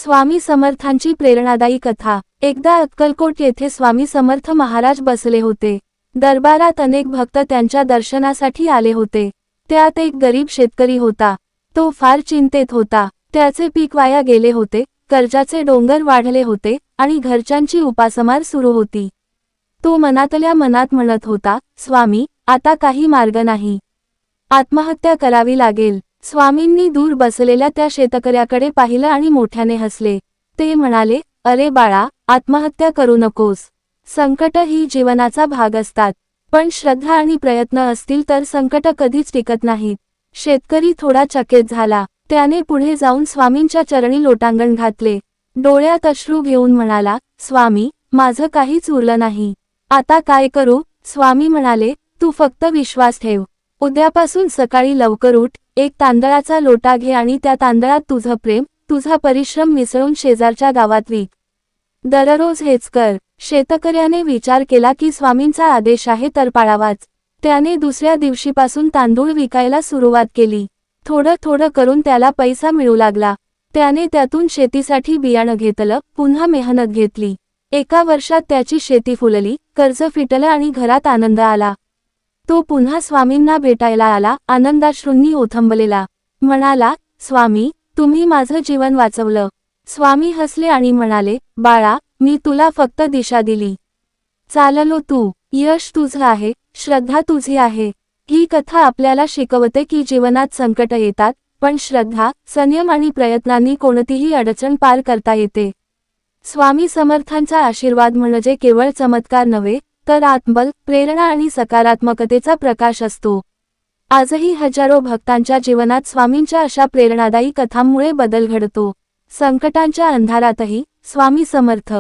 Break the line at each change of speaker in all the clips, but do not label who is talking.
स्वामी समर्थांची प्रेरणादायी कथा। एकदा अक्कलकोट येथे स्वामी समर्थ महाराज बसले होते। दरबारात अनेक भक्त त्यांच्या दर्शनासाठी आले होते। त्यात एक गरीब शेतकरी होता। तो फार चिंतेत होता। त्याचे पीक वाया गेले होते, कर्जाचे डोंगर वाढले होते आणि घरच्यांची उपासमार सुरू होती। तो मनातल्या मनात म्हणत होता, स्वामी, आता काही मार्ग नाही, आत्महत्या करावी लागेल। स्वामींनी दूर बसलेल्या त्या शेतकऱ्याकडे पाहिलं आणि मोठ्याने हसले। ते म्हणाले, अरे बाळा, आत्महत्या करू नकोस। संकट ही जीवनाचा भाग असतात, पण श्रद्धा आणि प्रयत्न असतील तर संकट कधीच टिकत नाहीत। शेतकरी थोडा चकित झाला। त्याने पुढे जाऊन स्वामींच्या चरणी लोटांगण घातले। डोळ्यात अश्रू घेऊन म्हणाला, स्वामी, माझं काहीच उरलं नाही, आता काय करू? स्वामी म्हणाले, तू फक्त विश्वास ठेव। उद्यापासून सकाळी लवकर उठ, एक तांदळाचा लोटा घे आणि त्या तांदळात तुझं प्रेम, तुझा परिश्रम मिसळून शेजारच्या गावात विक। दररोज हेच कर। शेतकऱ्याने विचार केला की स्वामींचा आदेश आहे तर पाळावाच। त्याने दुसऱ्या दिवशीपासून तांदूळ विकायला सुरुवात केली। थोडं थोडं करून त्याला पैसा मिळू लागला। त्याने त्यातून शेतीसाठी बियाणं घेतलं, पुन्हा मेहनत घेतली। एका वर्षात त्याची शेती फुलली, कर्ज फिटलं आणि घरात आनंद आला। तो पुन्हा स्वामींना भेटायला आला, आनंदाश्रूंनी ओथंबलेला। म्हणाला, स्वामी, तुम्ही माझं जीवन वाचवलं। स्वामी हसले आणि म्हणाले, बाळा, मी तुला फक्त दिशा दिली, चाललो तू। यश तुझं आहे, श्रद्धा तुझी आहे। ही कथा आपल्याला शिकवते की जीवनात संकट येतात, पण श्रद्धा, संयम आणि प्रयत्नांनी कोणतीही अडचण पार करता येते। स्वामी समर्थांचा आशीर्वाद म्हणजे केवळ चमत्कार नव्हे, तर आत्मबल, प्रेरणा आणि सकारात्मकतेचा प्रकाश असतो। आजही हजारो भक्तांच्या जीवनात स्वामींच्या अशा प्रेरणादायी कथांमुळे बदल घडतो। संकटांच्या अंधारातही स्वामी समर्थ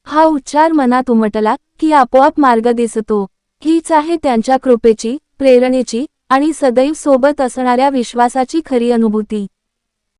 हा उच्चार मनात उमटला की आपोआप मार्ग दिसतो। हीच आहे त्यांच्या कृपेची, प्रेरणेची आणि सदैव सोबत असणाऱ्या विश्वासाची खरी अनुभूती।